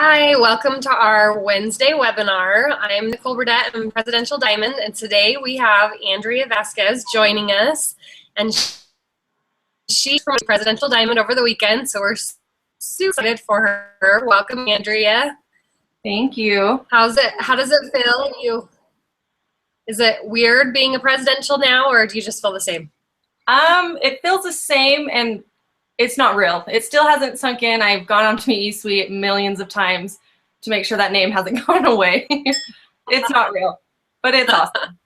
Hi, welcome to our Wednesday webinar. I'm Nicole Burdett, I'm Presidential Diamond, and today we have Andrea Vasquez joining us, and she's from Presidential Diamond over the weekend, so we're super excited for her. Welcome, Andrea. Thank you. How does it feel? Is it weird being a presidential now, or do you just feel the same? It feels the same, and it's not real. It still hasn't sunk in. I've gone onto my e-suite millions of times to make sure that name hasn't gone away. It's not real, but it's awesome.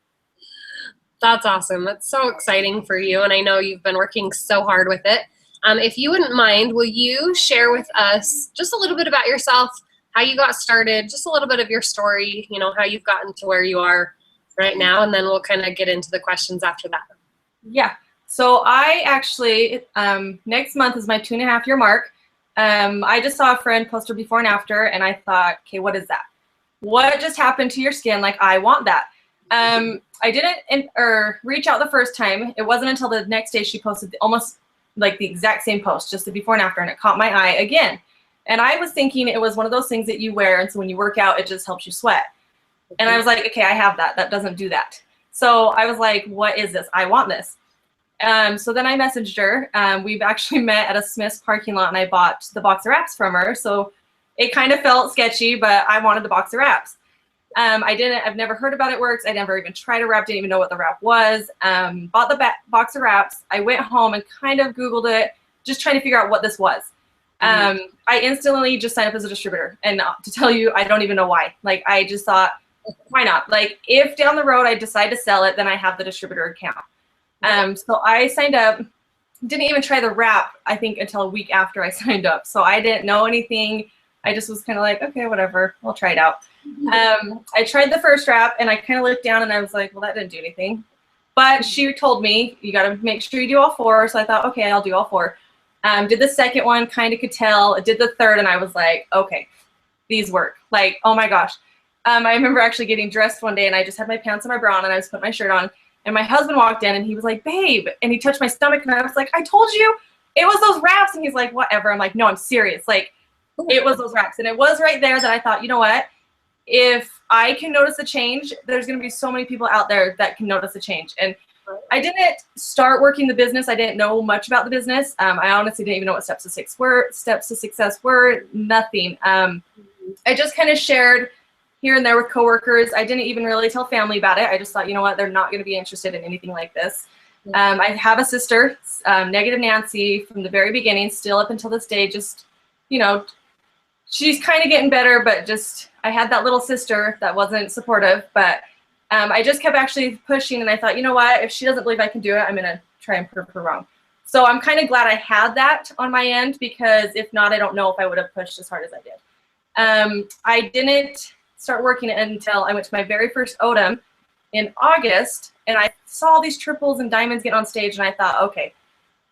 That's awesome. That's so exciting for you, and I know you've been working so hard with it. If you wouldn't mind, will you share with us just a little bit about yourself, how you got started, just a little bit of your story, how you've gotten to where you are right now, and then we'll kind of get into the questions after that. Yeah. So I actually, next month is my 2.5-year mark. I just saw a friend post her before and after, and I thought, okay, what is that? What just happened to your skin? Like, I want that. I didn't reach out the first time. It wasn't until the next day she posted almost like the exact same post, just the before and after, and it caught my eye again. And I was thinking it was one of those things that you wear, and so when you work out, it just helps you sweat. And I was like, okay, I have that. That doesn't do that. So I was like, what is this? I want this. So then I messaged her. We've actually met at a Smith's parking lot, and I bought the box of wraps from her. So it kind of felt sketchy, but I wanted the box of wraps. I've never heard about it works. I never even tried a wrap, didn't even know what the wrap was. Bought the box of wraps. I went home and kind of Googled it, just trying to figure out what this was. I instantly just signed up as a distributor. And to tell you, I don't even know why. Like, I just thought, why not? Like, if down the road I decide to sell it, then I have the distributor account. So I signed up, didn't even try the wrap, I think, until a week after I signed up. So I didn't know anything. I just was kind of like, okay, whatever, we'll try it out. I tried the first wrap, and I kind of looked down, and I was like, well, that didn't do anything. But she told me, you got to make sure you do all 4. So I thought, okay, I'll do all 4. Did the second one, kind of could tell. Did the third, and I was like, okay, these work. Like, oh my gosh. I remember actually getting dressed one day, and I just had my pants and my bra on, and I was putting my shirt on. And my husband walked in, and he was like, babe. And he touched my stomach, and I was like, I told you it was those wraps. And he's like, whatever. I'm like, no, I'm serious. Like, it was those wraps. And it was right there that I thought, you know what? If I can notice a change, there's going to be so many people out there that can notice a change. And I didn't start working the business. I didn't know much about the business. I honestly didn't even know what steps to success were, nothing. I just kind of shared here and there with coworkers. I didn't even really tell family about it. I just thought, you know what, they're not going to be interested in anything like this. I have a sister, Negative Nancy, from the very beginning, still up until this day. Just, she's kind of getting better, but just, I had that little sister that wasn't supportive. But I just kept actually pushing, and I thought, you know what, if she doesn't believe I can do it, I'm going to try and prove her wrong. So I'm kind of glad I had that on my end, because if not, I don't know if I would have pushed as hard as I did. I didn't start working until I went to my very first ODM in August, and I saw these triples and diamonds get on stage, and I thought, okay,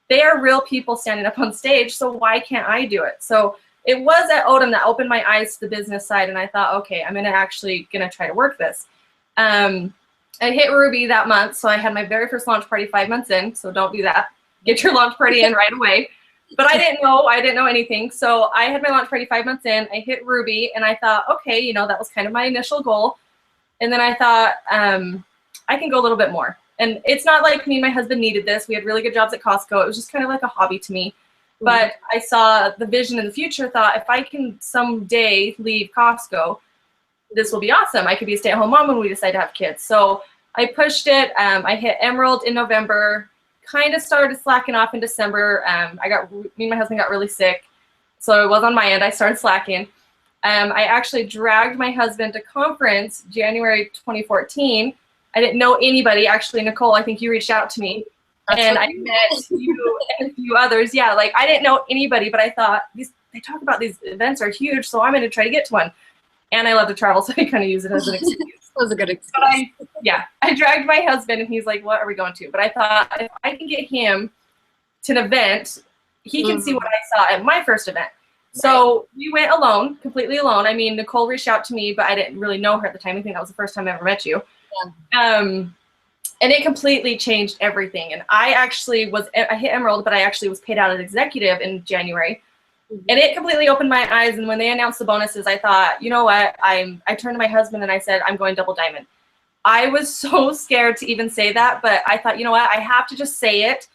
they are real people standing up on stage, so why can't I do it? So it was at ODM that opened my eyes to the business side, and I thought, okay, I'm actually gonna try to work this. I hit Ruby that month, so I had my very first launch party 5 months in, so don't do that. Get your launch party in right away. But I didn't know anything. So I had my launch party 5 months in. I hit Ruby, and I thought, okay, that was kind of my initial goal. And then I thought, I can go a little bit more. And it's not like me and my husband needed this. We had really good jobs at Costco. It was just kind of like a hobby to me. But I saw the vision in the future, thought if I can someday leave Costco, this will be awesome. I could be a stay-at-home mom when we decide to have kids. So I pushed it. I hit Emerald in November. Kind of started slacking off in December. Me and my husband got really sick, so it was on my end. I started slacking. I actually dragged my husband to conference January 2014. I didn't know anybody. Actually, Nicole, I think you reached out to me, and I met you and a few others. Yeah, like I didn't know anybody, but I thought they talk about these events are huge, so I'm going to try to get to one. And I love to travel, so I kind of use it as an excuse. That was a good excuse. I dragged my husband, and he's like, what are we going to? But I thought, if I can get him to an event, he can see what I saw at my first event. So we went alone, completely alone. I mean, Nicole reached out to me, but I didn't really know her at the time. I think that was the first time I ever met you. Yeah. And it completely changed everything. And I hit Emerald, but I actually was paid out as executive in January. And it completely opened my eyes. And when they announced the bonuses, I thought, you know what? I turned to my husband and I said, I'm going double diamond. I was so scared to even say that, but I thought, you know what? I have to just say it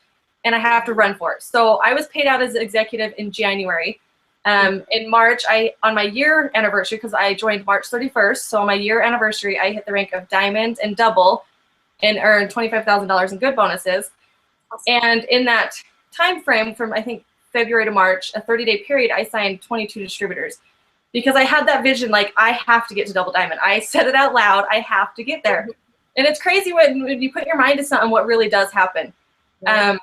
and I have to run for it. So I was paid out as an executive in January. In March, on my year anniversary, because I joined March 31st, so on my year anniversary, I hit the rank of diamond and double and earned $25,000 in good bonuses. Awesome. And in that time frame from, I think, February to March, a 30-day period, I signed 22 distributors because I had that vision, like, I have to get to double diamond. I said it out loud, I have to get there. And it's crazy when you put your mind to something, what really does happen. Yeah.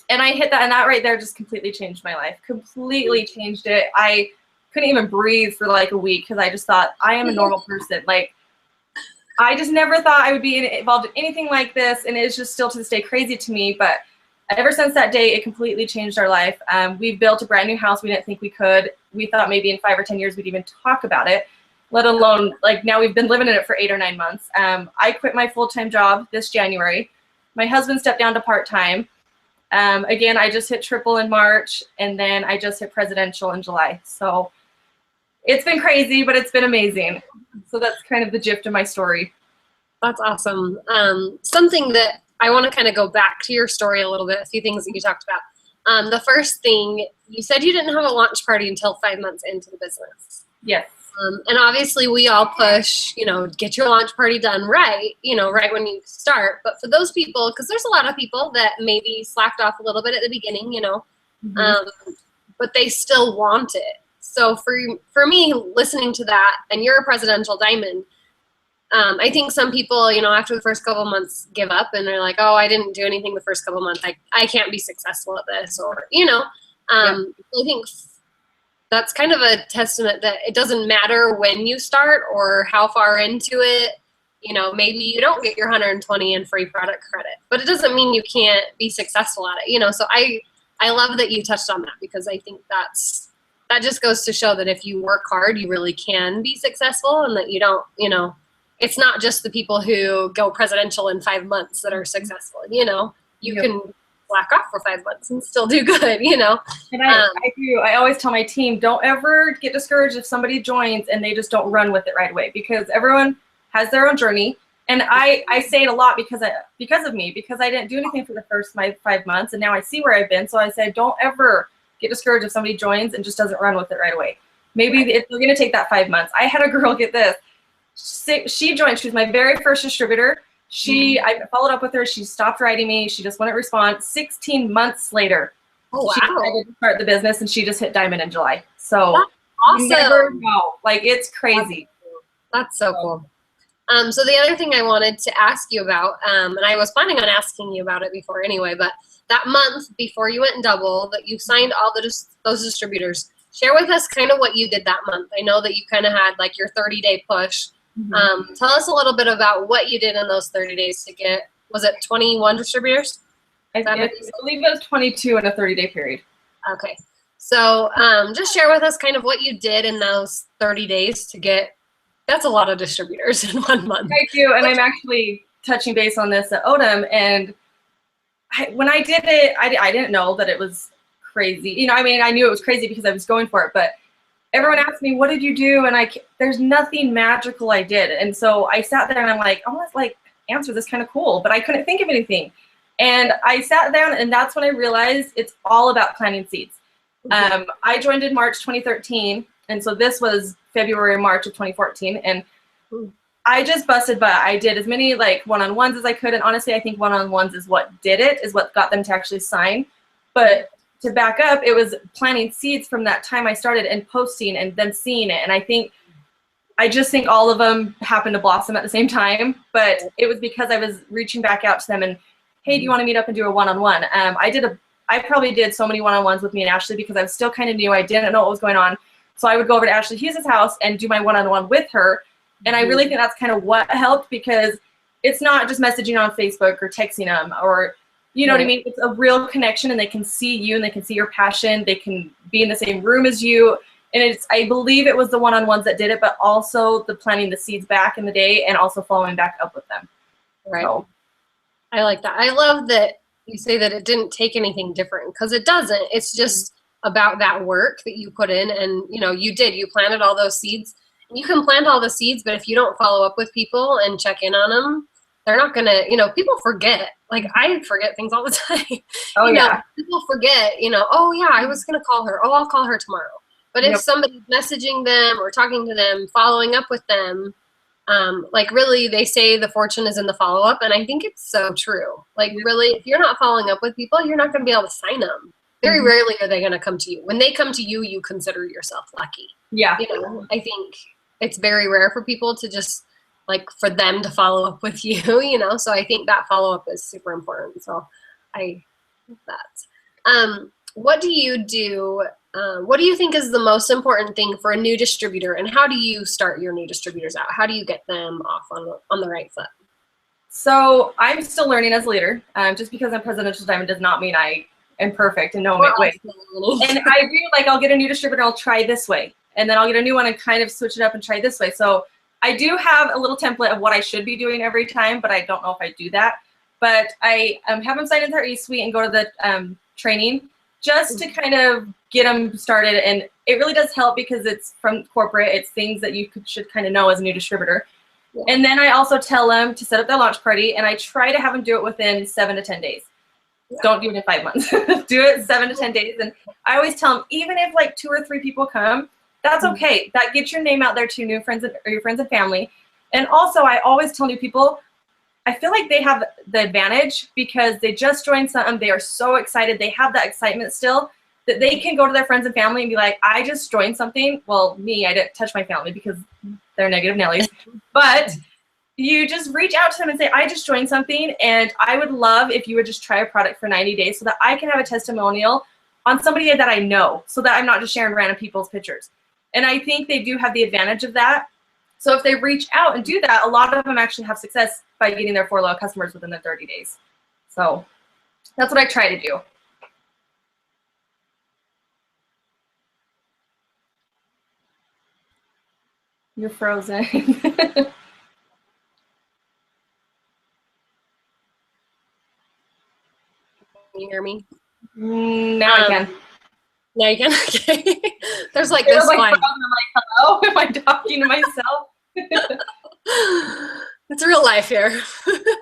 And I hit that, and that right there just completely changed my life, completely changed it. I couldn't even breathe for like a week because I just thought, I am a normal person. Like, I just never thought I would be involved in anything like this, and it's just still to this day crazy to me. But ever since that day, it completely changed our life. We built a brand new house. We didn't think we could. We thought maybe in 5 or 10 years we'd even talk about it, let alone, like, now we've been living in it for 8 or 9 months. I quit my full-time job this January. My husband stepped down to part-time. Again, I just hit triple in March, and then I just hit presidential in July. So it's been crazy, but it's been amazing. So that's kind of the gist of my story. That's awesome. Something that I want to kind of go back to your story a little bit, a few things that you talked about. The first thing, you said you didn't have a launch party until 5 months into the business. Yes. And obviously we all push, get your launch party done right, right when you start. But for those people, because there's a lot of people that maybe slacked off a little bit at the beginning, but they still want it. So for me, listening to that, and you're a presidential diamond, I think some people, after the first couple of months give up and they're like, oh, I didn't do anything the first couple of months. I can't be successful at this, or, I think that's kind of a testament that it doesn't matter when you start or how far into it. Maybe you don't get your 120 in free product credit, but it doesn't mean you can't be successful at it. So I love that you touched on that, because I think that just goes to show that if you work hard, you really can be successful, and that you don't, it's not just the people who go presidential in 5 months that are successful. You can slack off for 5 months and still do good, And I do. I always tell my team, don't ever get discouraged if somebody joins and they just don't run with it right away, because everyone has their own journey. And I say it a lot because of me, because I didn't do anything for the first 5 months, and now I see where I've been. So I say, don't ever get discouraged if somebody joins and just doesn't run with it right away. Maybe it's going to take that 5 months. I had a girl, get this. She joined. She was my very first distributor. I followed up with her. She stopped writing me. She just wouldn't respond. 16 months later, she decided to start the business, and she just hit diamond in July. So that's awesome. You never know. Like, it's crazy. That's so cool. So the other thing I wanted to ask you about, and I was planning on asking you about it before anyway, but that month before you went double, that you signed all those distributors, share with us kind of what you did that month. I know that you kind of had like your 30-day push. Tell us a little bit about what you did in those 30 days to get, was it 21 distributors? I believe it was 22 in a 30-day period. Okay. So just share with us kind of what you did in those 30 days to get, that's a lot of distributors in 1 month. Thank you. And I'm actually touching base on this at Odom. And when I did it, I didn't know that it was crazy. I knew it was crazy because I was going for it, but everyone asked me, what did you do? And there's nothing magical I did. And so I sat there and I'm like, I want to answer this kind of cool, but I couldn't think of anything. And I sat down, and that's when I realized it's all about planting seeds. I joined in March 2013. And so this was February, March of 2014. And I just busted butt. I did as many one-on-ones as I could. And honestly, I think one-on-ones is what got them to actually sign. But to back up, it was planting seeds from that time I started and posting and then seeing it. And I just think all of them happened to blossom at the same time. But it was because I was reaching back out to them and, hey, do you want to meet up and do a one-on-one? I probably did so many one-on-ones with me and Ashley because I was still kind of new. I didn't know what was going on. So I would go over to Ashley Hughes' house and do my one-on-one with her. And I really think that's kind of what helped, because it's not just messaging on Facebook or texting them or, you know what I mean? It's a real connection, and they can see you and they can see your passion. They can be in the same room as you. And I believe it was the one-on-ones that did it, but also the planting the seeds back in the day and also following back up with them. Right. So. I like that. I love that you say that it didn't take anything different, because it doesn't. It's just about that work that you put in. And, you know, you planted all those seeds. You can plant all the seeds, but if you don't follow up with people and check in on them, they're not going to, you know, people forget. Like, I forget things all the time. Oh, yeah. People forget, you know, oh, yeah, I was going to call her. Oh, I'll call her tomorrow. But if somebody's messaging them or talking to them, following up with them, like, really, they say the fortune is in the follow-up, and I think it's so true. Like, really, if you're not following up with people, you're not going to be able to sign them. Very rarely are they going to come to you. When they come to you, you consider yourself lucky. Yeah. You know, I think it's very rare for people to just, like, for them to follow up with you, you know? So I think that follow-up is super important. So I love that. What do you do? What do you think is the most important thing for a new distributor, and how do you start your new distributors out? How do you get them off on the right foot? So I'm still learning as a leader. Just because I'm presidential diamond does not mean I am perfect in no way. And I do, like, I'll get a new distributor, I'll try this way, and then I'll get a new one and kind of switch it up and try this way. So I do have a little template of what I should be doing every time, but I don't know if I do that. But I have them sign into our e-suite and go to the training just to kind of get them started. And it really does help because it's from corporate. It's things that you should kind of know as a new distributor. Yeah. And then I also tell them to set up their launch party, and I try to have them do it within 7 to 10 days. Yeah. Don't do it in 5 months. Do it 7 to 10 days. And I always tell them, even if like 2 or 3 people come, that's okay. That gets your name out there to new friends or your friends and family. And also, I always tell new people, I feel like they have the advantage because they just joined something. They are so excited. They have that excitement still that they can go to their friends and family and be like, I just joined something. Well, me, I didn't touch my family because they're negative Nellies. But you just reach out to them and say, I just joined something, and I would love if you would just try a product for 90 days so that I can have a testimonial on somebody that I know, so that I'm not just sharing random people's pictures. And I think they do have the advantage of that. So if they reach out and do that, a lot of them actually have success by getting their 4 loyal customers within the 30 days. So that's what I try to do. You're frozen. Can you hear me? Now I can. Now you can? Okay. There's like this line. I'm like, hello? Am I talking to myself? It's real life here.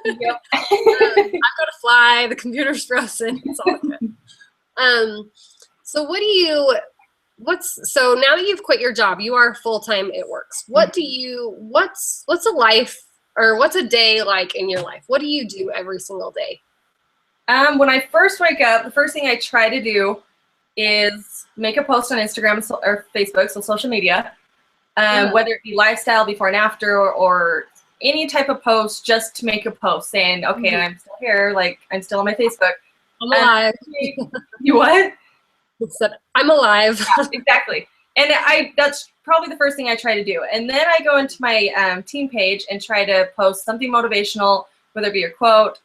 Yep. I've got to fly. The computer's frozen. It's all good. So what do you, so now that you've quit your job, you are full-time It Works. What do you, what's a life, or what's a day like in your life? What do you do every single day? When I first wake up, the first thing I try to do is make a post on Instagram or Facebook, so social media, whether it be lifestyle before and after, or any type of post, just to make a post saying, okay, I'm still here, like I'm still on my Facebook. I'm alive. You what? I'm alive. Yeah, exactly. And that's probably the first thing I try to do. And then I go into my team page and try to post something motivational, whether it be a quote,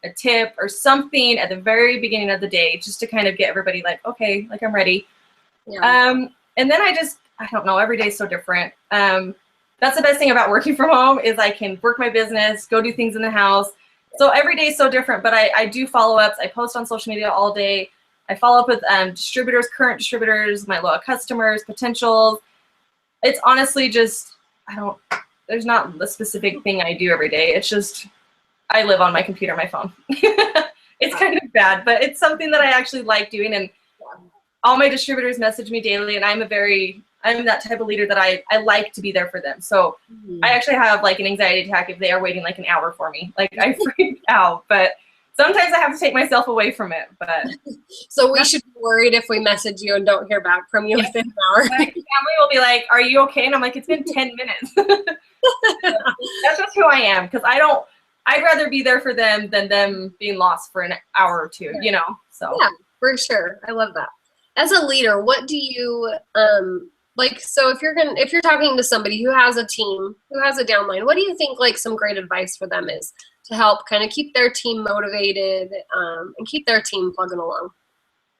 a tip, or something at the very beginning of the day, just to kind of get everybody like, okay, like I'm ready. Yeah. And then I don't know, every day is so different. That's the best thing about working from home is I can work my business, go do things in the house. So every day is so different, but I do follow-ups. I post on social media all day. I follow up with distributors, current distributors, my loyal customers, potentials. It's honestly just, there's not a specific thing I do every day. It's just, I live on my computer, my phone. It's kind of bad, but it's something that I actually like doing. And all my distributors message me daily, and I'm that type of leader that I like to be there for them. So I actually have like an anxiety attack if they are waiting like an hour for me. Like I freak out, but sometimes I have to take myself away from it. But so we should be worried if we message you and don't hear back from you within an hour. My family will be like, "Are you okay?" And I'm like, "It's been 10 minutes." That's just who I am, because I'd rather be there for them than them being lost for an hour or two, you know? So yeah, for sure. I love that. As a leader, what do you, like, so if you're talking to somebody who has a team, who has a downline, what do you think like some great advice for them is to help kind of keep their team motivated, and keep their team plugging along?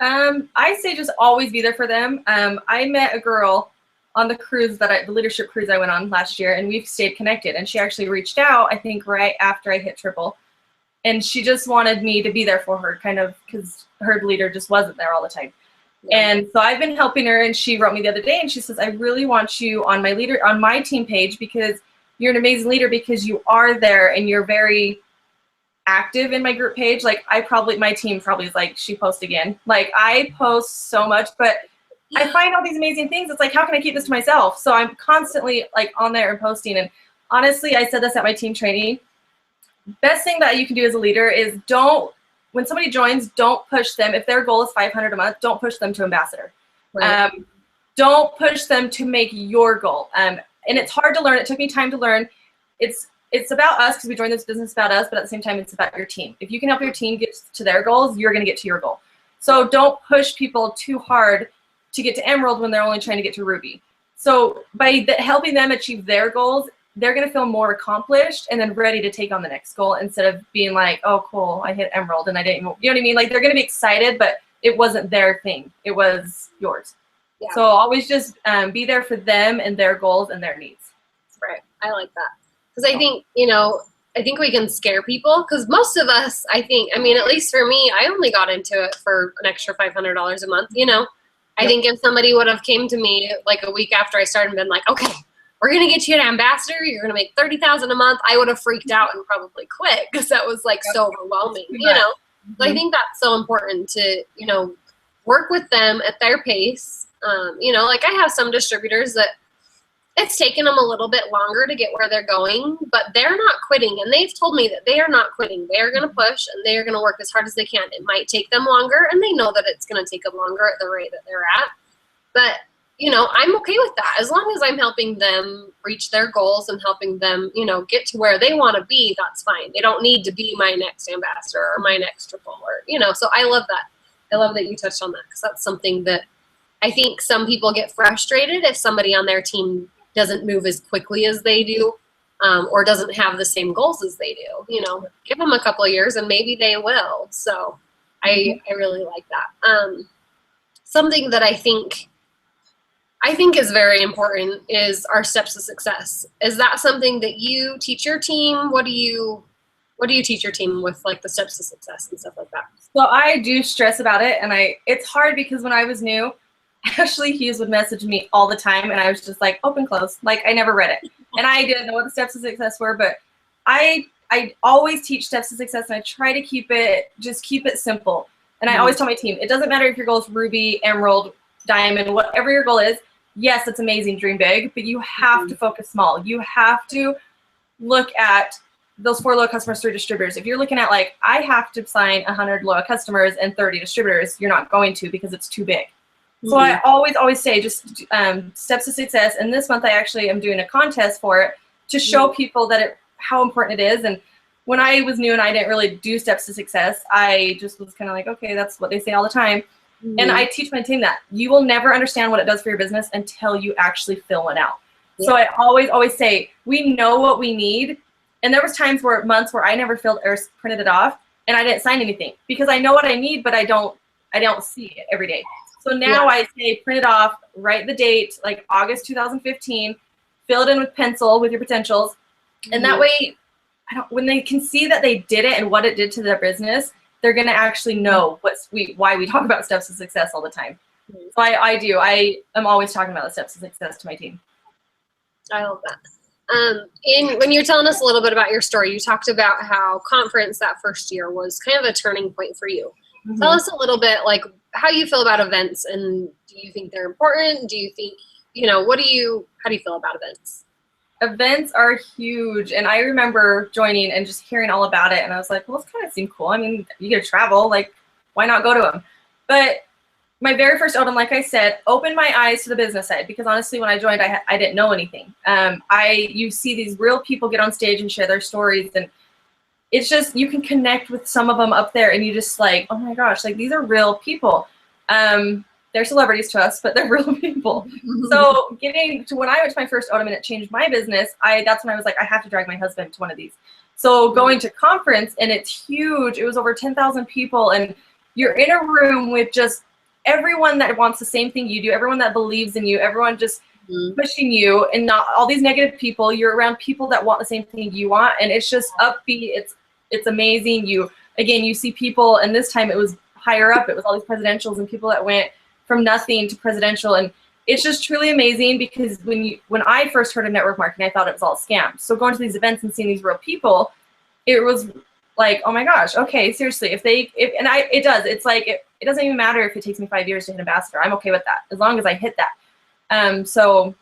I say just always be there for them. I met a girl on the cruise the leadership cruise I went on last year, and we've stayed connected. And she actually reached out, I think, right after I hit triple. And she just wanted me to be there for her, kind of, because her leader just wasn't there all the time. And so I've been helping her, and she wrote me the other day and she says, I really want you on my team page because you're an amazing leader, because you are there and you're very active in my group page. Like my team probably is like, she posts again. Like I post so much, but I find all these amazing things. It's like, how can I keep this to myself? So I'm constantly like on there and posting. And honestly, I said this at my team training. Best thing that you can do as a leader is when somebody joins, don't push them. If their goal is 500 a month, don't push them to ambassador. Right. Don't push them to make your goal. And it's hard to learn. It took me time to learn. It's about us because we joined this business about us, but at the same time, it's about your team. If you can help your team get to their goals, you're going to get to your goal. So don't push people too hard to get to Emerald when they're only trying to get to Ruby. So by helping them achieve their goals, they're going to feel more accomplished and then ready to take on the next goal instead of being like, oh, cool, I hit Emerald and I didn't, you know what I mean? Like they're going to be excited, but it wasn't their thing. It was yours. Yeah. So always just be there for them and their goals and their needs. Right. I like that. Because I think, I think we can scare people because most of us, at least for me, I only got into it for an extra $500 a month, I think if somebody would have came to me like a week after I started and been like, okay, we're going to get you an ambassador, you're going to make $30,000 a month, I would have freaked out and probably quit because that was like so overwhelming, So I think that's so important to, work with them at their pace. Like I have some distributors that it's taken them a little bit longer to get where they're going, but they're not quitting. And they've told me that they are not quitting. They are going to push and they are going to work as hard as they can. It might take them longer, and they know that it's going to take them longer at the rate that they're at. But, I'm okay with that. As long as I'm helping them reach their goals and helping them, get to where they want to be, that's fine. They don't need to be my next ambassador or my next triple or, so I love that. I love that you touched on that because that's something that I think some people get frustrated if somebody on their team doesn't move as quickly as they do, or doesn't have the same goals as they do. Give them a couple of years and maybe they will. So I really like that. Something that I think is very important is our steps to success. Is that something that you teach your team? What do you teach your team with like the steps to success and stuff like that? So I do stress about it, and it's hard because when I was new, Ashley Hughes would message me all the time, and I was just like, open, close. Like, I never read it. And I didn't know what the steps to success were, but I always teach steps to success, and I try to keep it simple. And I always tell my team, it doesn't matter if your goal is Ruby, Emerald, Diamond, whatever your goal is. Yes, it's amazing, dream big, but you have to focus small. You have to look at those 4 loyal customers, 3 distributors. If you're looking at like, I have to sign 100 loyal customers and 30 distributors, you're not going to because it's too big. So I always say just steps to success. And this month I actually am doing a contest for it to show people that how important it is. And when I was new and I didn't really do steps to success, I just was kind of like, okay, that's what they say all the time. And I teach my team that you will never understand what it does for your business until you actually fill one out. So I always say, we know what we need. And there was months where I never filled or printed it off and I didn't sign anything because I know what I need, but I don't see it every day. So now I say print it off, write the date, like August 2015, fill it in with pencil with your potentials. And that way, when they can see that they did it and what it did to their business, they're going to actually know why we talk about steps to success all the time. So I do. I am always talking about the steps to success to my team. I love that. When you're telling us a little bit about your story, you talked about how conference that first year was kind of a turning point for you. Tell us a little bit like how you feel about events, and do you think they're important? Do you think, how do you feel about events? Events are huge, and I remember joining and just hearing all about it, and I was like, well, this kind of seemed cool. I mean, you get to travel, like, why not go to them? But my very first Odom, like I said, opened my eyes to the business side because honestly, when I joined, I didn't know anything. You see these real people get on stage and share their stories, and it's just, you can connect with some of them up there and you just like, oh my gosh, like these are real people. They're celebrities to us, but they're real people. So getting to when I went to my first Odom and it changed my business, that's when I was like, I have to drag my husband to one of these. So going to conference, and it's huge. It was over 10,000 people, and you're in a room with just everyone that wants the same thing you do, everyone that believes in you, everyone just pushing you, and not all these negative people. You're around people that want the same thing you want, and it's just upbeat. It's amazing. You see people, and this time it was higher up. It was all these presidentials and people that went from nothing to presidential. And it's just truly amazing, because when I first heard of network marketing, I thought it was all scams. So going to these events and seeing these real people, it was like, oh my gosh, okay, seriously, it does. It's like, it doesn't even matter if it takes me 5 years to hit ambassador. I'm okay with that, as long as I hit that. So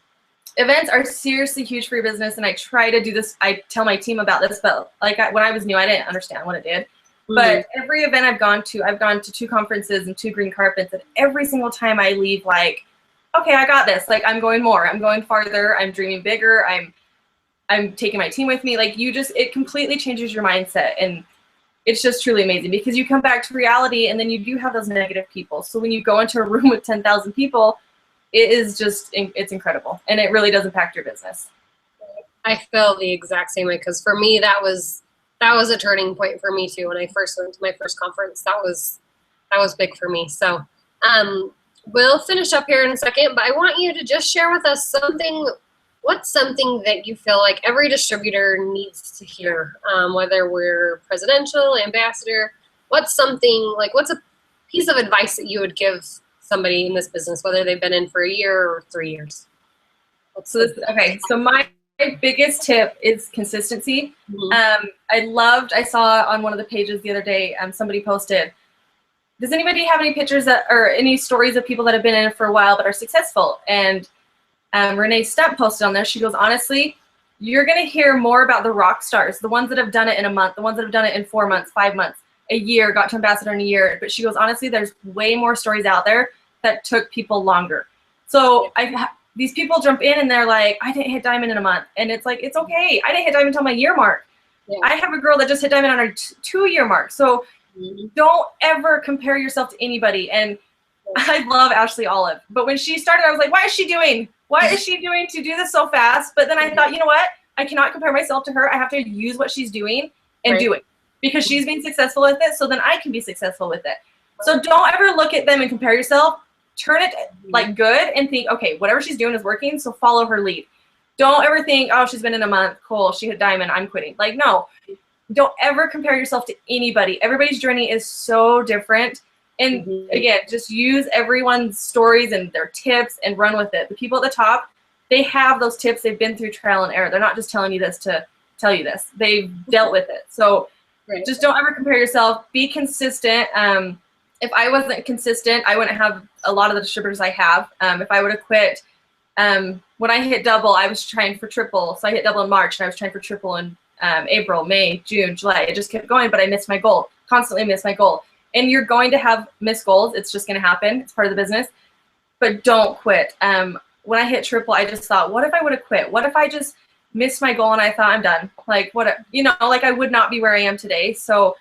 events are seriously huge for your business, and I try to do this. I tell my team about this, but like when I was new, I didn't understand what it did. But every event I've gone to 2 conferences and 2 green carpets, and every single time I leave like, okay, I got this. Like, I'm going more. I'm going farther. I'm dreaming bigger. I'm taking my team with me. Like, it completely changes your mindset, and it's just truly amazing, because you come back to reality, and then you do have those negative people. So when you go into a room with 10,000 people, it's incredible, and it really does impact your business. I feel the exact same way, because for me, that was a turning point for me too. When I first went to my first conference, that was big for me. So we'll finish up here in a second, but I want you to just share with us what's something that you feel like every distributor needs to hear, whether we're presidential, ambassador. What's a piece of advice that you would give somebody in this business, whether they've been in for a year or 3 years? So my biggest tip is consistency. I saw on one of the pages the other day, somebody posted, does anybody have any pictures or any stories of people that have been in it for a while but are successful? And Renee Stump posted on there. She goes, honestly, you're going to hear more about the rock stars, the ones that have done it in a month, the ones that have done it in 4 months, 5 months, a year, got to ambassador in a year. But she goes, honestly, there's way more stories out there that took people longer. So these people jump in and they're like, I didn't hit diamond in a month. And it's like, it's okay. I didn't hit diamond until my year mark. Yeah. I have a girl that just hit diamond on her 2-year mark. So don't ever compare yourself to anybody. And I love Ashley Olive. But when she started, I was like, what is she doing to do this so fast? But then I thought, you know what? I cannot compare myself to her. I have to use what she's doing and do it, because she's being successful with it. So then I can be successful with it. So don't ever look at them and compare yourself. Turn it like good and think, okay, whatever she's doing is working, so follow her lead. Don't ever think, oh, she's been in a month, cool, she hit diamond, I'm quitting. Like, no, don't ever compare yourself to anybody. Everybody's journey is so different. And again, just use everyone's stories and their tips and run with it. The people at the top, they have those tips. They've been through trial and error. They're not just telling you this to tell you this. They've dealt with it. So just don't ever compare yourself. Be consistent. If I wasn't consistent, I wouldn't have a lot of the distributors I have. If I would have quit, when I hit double, I was trying for triple. So I hit double in March, and I was trying for triple in April, May, June, July. It just kept going, but I missed my goal. Constantly missed my goal. And you're going to have missed goals. It's just going to happen. It's part of the business. But don't quit. When I hit triple, I just thought, what if I would have quit? What if I just missed my goal and I thought, I'm done? Like, like I would not be where I am today. So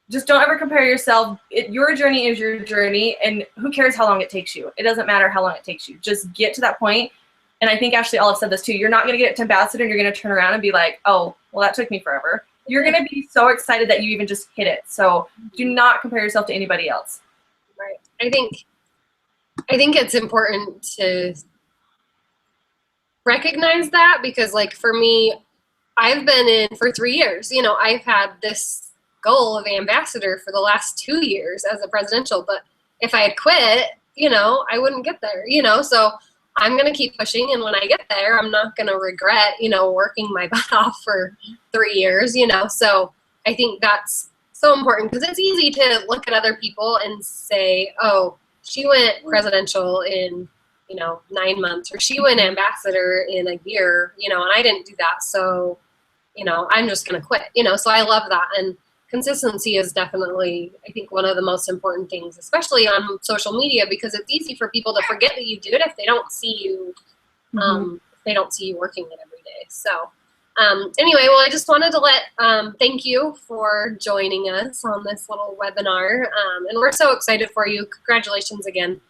just don't ever compare yourself. Your journey is your journey, and who cares how long it takes you? It doesn't matter how long it takes you. Just get to that point. And I think Ashley Olive said this too. You're not going to get to ambassador and you're going to turn around and be like, oh, well, that took me forever. You're going to be so excited that you even just hit it. So do not compare yourself to anybody else. Right. I think it's important to recognize that, because like for me, I've been in for 3 years. I've had this goal of ambassador for the last 2 years as a presidential, but if I had quit, I wouldn't get there, so I'm going to keep pushing. And when I get there, I'm not going to regret, working my butt off for 3 years, so I think that's so important, because it's easy to look at other people and say, oh, she went presidential in, 9 months, or she went ambassador in a year, and I didn't do that. So, I'm just going to quit, so I love that. And consistency is definitely, I think, one of the most important things, especially on social media, because it's easy for people to forget that you do it if they don't see you, working it every day. So anyway, well, I just wanted to thank you for joining us on this little webinar. And we're so excited for you. Congratulations again.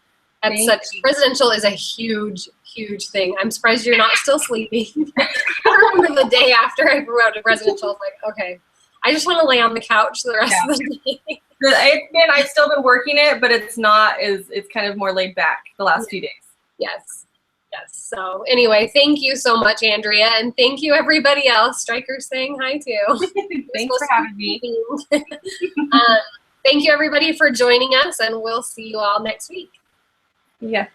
Presidential is a huge, huge thing. I'm surprised you're not still sleeping. I remember the day after I wrote a presidential, I was like, okay, I just want to lay on the couch the rest of the day. I've still been working it, but it's kind of more laid back the last few days. Yes. So anyway, thank you so much, Andrea, and thank you everybody else. Striker's saying hi too. Thanks for having me. Thank you everybody for joining us, and we'll see you all next week. Yeah.